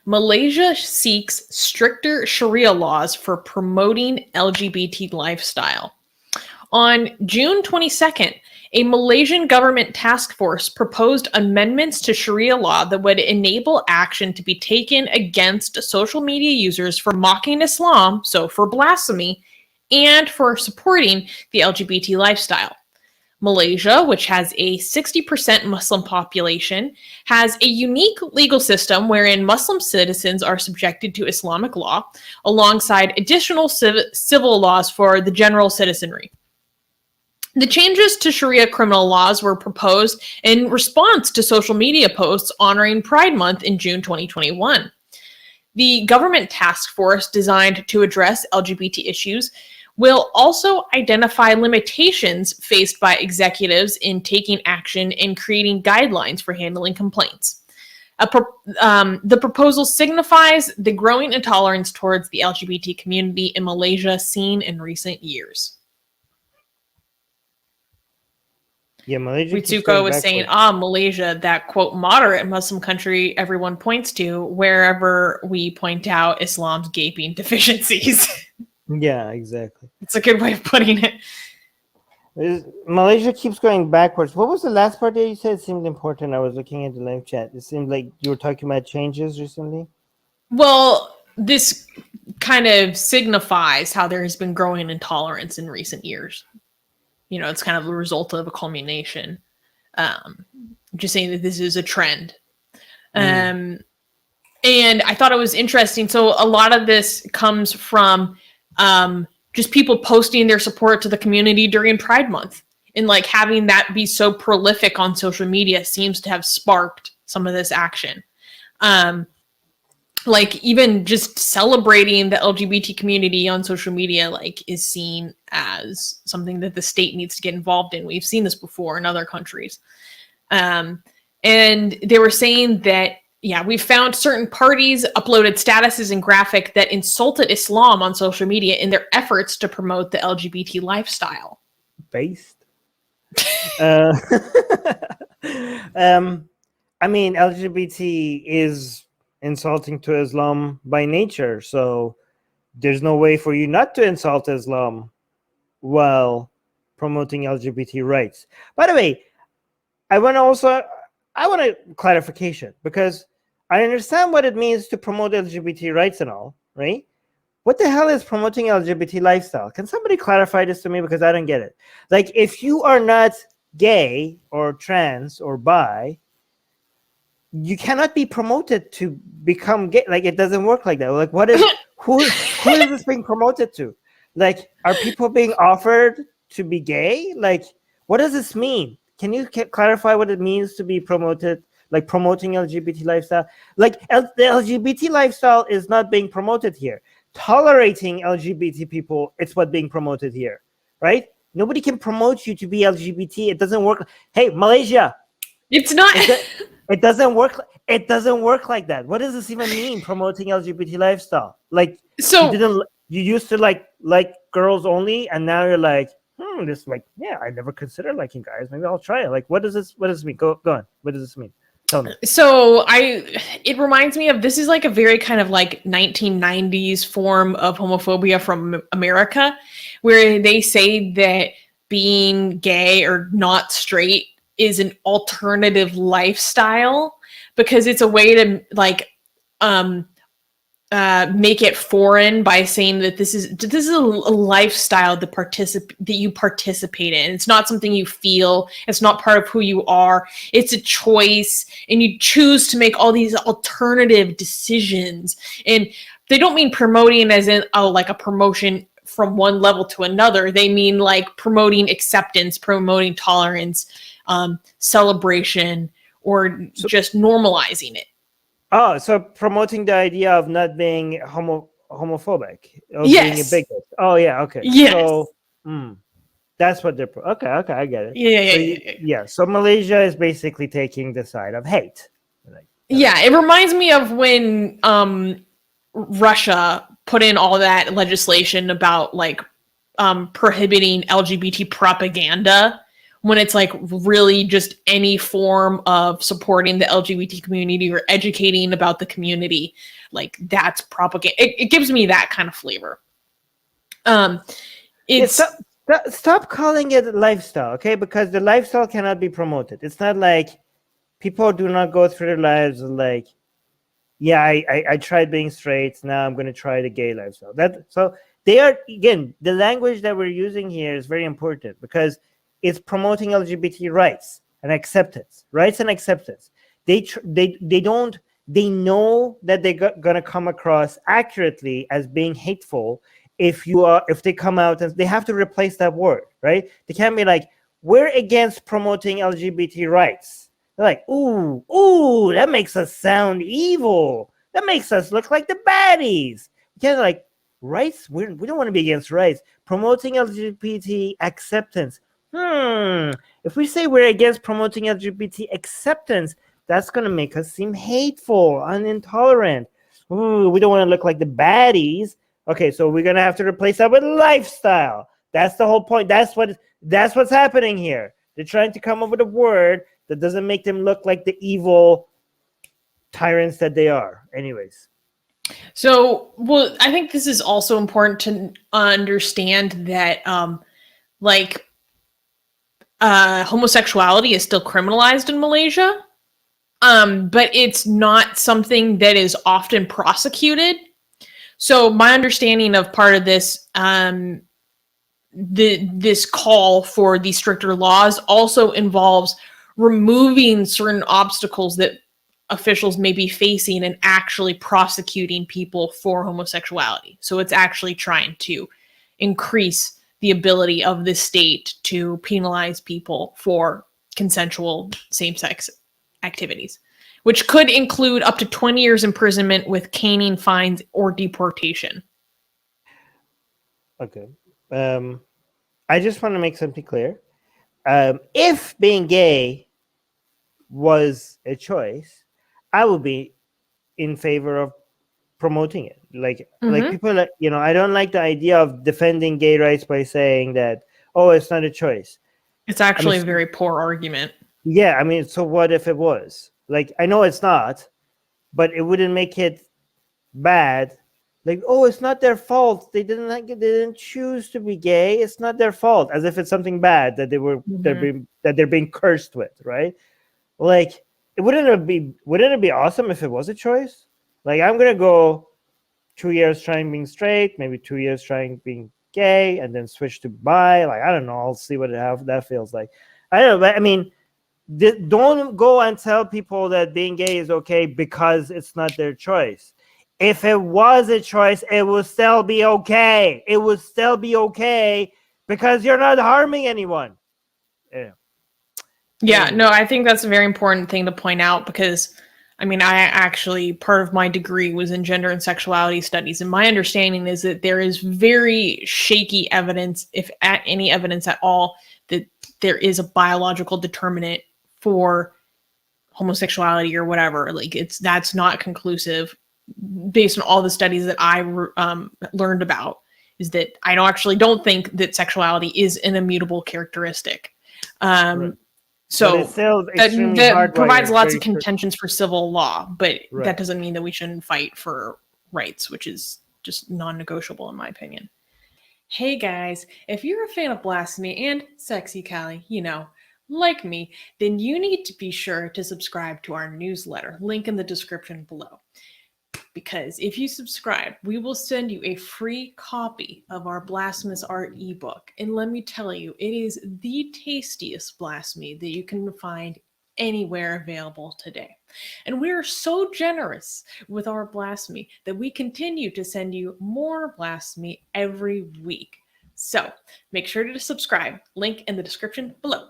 Malaysia seeks stricter Sharia laws for promoting LGBT lifestyle. On June 22nd, a Malaysian government task force proposed amendments to Sharia law that would enable action to be taken against social media users for mocking Islam, so for blasphemy, and for supporting the LGBT lifestyle. Malaysia, which has a 60% Muslim population, has a unique legal system wherein Muslim citizens are subjected to Islamic law, alongside additional civil laws for the general citizenry. The changes to Sharia criminal laws were proposed in response to social media posts honoring Pride Month in June 2021. The government task force designed to address LGBT issues will also identify limitations faced by executives in taking action and creating guidelines for handling complaints. The proposal signifies the growing intolerance towards the LGBT community in Malaysia seen in recent years. Yeah, Malaysia. Ritsuko was saying, Malaysia, that quote moderate Muslim country everyone points to wherever we point out Islam's gaping deficiencies. Yeah, exactly. It's a good way of putting it. Malaysia keeps going backwards. What was the last part that you said? It seemed important. I was looking at the live chat. It seemed like you were talking about changes recently. Well, this kind of signifies how there has been growing intolerance in recent years. You know, it's kind of a result of a culmination. Just saying that this is a trend. And I thought it was interesting. So a lot of this comes from just people posting their support to the community during Pride Month. And like having that be so prolific on social media seems to have sparked some of this action. Like even just celebrating the LGBT community on social media, like is seen as something that the state needs to get involved in. We've seen this before in other countries. And they were saying that, yeah, we found certain parties uploaded statuses and graphic that insulted Islam on social media in their efforts to promote the LGBT lifestyle. Based? I mean, LGBT is insulting to Islam by nature, so there's no way for you not to insult Islam while promoting LGBT rights. By the way, I want a clarification, because I understand what it means to promote LGBT rights and all, right? What the hell is promoting LGBT lifestyle? Can somebody clarify this to me, because I don't get it. Like, if you are not gay or trans or bi, you cannot be promoted to become gay. Like, it doesn't work like that. Like, what is who is this being promoted to? Like, are people being offered to be gay? Like, what does this mean? Can you clarify what it means to be promoted, like promoting LGBT lifestyle? Like, the LGBT lifestyle is not being promoted here. Tolerating LGBT people, it's what being promoted here, right? Nobody can promote you to be LGBT. It doesn't work. Hey, Malaysia. It's not. It doesn't work. It doesn't work like that. What does this even mean, promoting LGBT lifestyle? Like, so you used to like girls only, and now you're like, this, like, yeah, I never considered liking guys. Maybe I'll try it. Like, what does this mean? Go on. What does this mean? Tell me. So it reminds me of, this is like a very kind of like 1990s form of homophobia from America, where they say that being gay or not straight is an alternative lifestyle, because it's a way to like make it foreign by saying that this is a lifestyle that you participate in. It's not something you feel. It's not part of who you are. It's a choice, and you choose to make all these alternative decisions. And they don't mean promoting as in like a promotion from one level to another. They mean like promoting acceptance, promoting tolerance, celebration, or just normalizing it. Oh, so promoting the idea of not being homophobic, or yes. being a bigot. Oh, yeah, okay. Yes. So, that's what they're. Okay, I get it. Yeah. So Malaysia is basically taking the side of hate. Like, yeah, it reminds me of when Russia put in all that legislation about like prohibiting LGBT propaganda when it's like really just any form of supporting the LGBT community or educating about the community, like that's propaganda. It gives me that kind of flavor. It's Stop calling it lifestyle, okay? Because the lifestyle cannot be promoted. It's not like people do not go through their lives like, yeah, I tried being straight, now I'm going to try the gay lifestyle. So they are, again, the language that we're using here is very important because it's promoting LGBT rights and acceptance. They know that they're going to come across accurately as being hateful if they come out, and they have to replace that word, right? They can't be like, we're against promoting LGBT rights. They're like, ooh, that makes us sound evil. That makes us look like the baddies. You can't like, rights? We don't want to be against rights. Promoting LGBT acceptance. If we say we're against promoting LGBT acceptance, that's going to make us seem hateful and intolerant. Ooh, we don't want to look like the baddies. Okay, so we're going to have to replace that with lifestyle. That's the whole point. That's what's happening here. They're trying to come up with a word that doesn't make them look like the evil tyrants that they are. Anyways. So, well, I think this is also important to understand that, homosexuality is still criminalized in Malaysia, but it's not something that is often prosecuted. So, my understanding of part of this, this call for these stricter laws also involves removing certain obstacles that officials may be facing and actually prosecuting people for homosexuality. So it's actually trying to increase the ability of the state to penalize people for consensual same-sex activities, which could include up to 20 years imprisonment with caning, fines, or deportation. Okay. I just want to make something clear. If being gay was a choice, I would be in favor of promoting it. Like people, like, I don't like the idea of defending gay rights by saying that, oh, it's not a choice. It's actually a very poor argument. Yeah, so what if it was? Like, I know it's not, but it wouldn't make it bad. Like, oh, it's not their fault. They didn't choose to be gay. It's not their fault, as if it's something bad that they're being cursed with, right? Like, wouldn't it be awesome if it was a choice? Like, I'm gonna go 2 years trying being straight, maybe 2 years trying being gay, and then switch to bi. Like, I don't know. I'll see what that feels like. I don't know. But don't go and tell people that being gay is okay because it's not their choice. If it was a choice, it would still be okay. It would still be okay because you're not harming anyone. Yeah, no, I think that's a very important thing to point out because, part of my degree was in gender and sexuality studies, and my understanding is that there is very shaky evidence, if any evidence at all, that there is a biological determinant for homosexuality or whatever. Like, that's not conclusive based on all the studies that I learned about. Is that I don't think that sexuality is an immutable characteristic. Right. So that provides lots of contentions for civil law, but that doesn't mean that we shouldn't fight for rights, which is just non-negotiable in my opinion. Hey guys, if you're a fan of Blasphemy and Sexy Callie, like me, then you need to be sure to subscribe to our newsletter, link in the description below. Because if you subscribe, we will send you a free copy of our Blasphemous Art ebook. And let me tell you, it is the tastiest blasphemy that you can find anywhere available today. And we are so generous with our blasphemy that we continue to send you more blasphemy every week. So make sure to subscribe, link in the description below.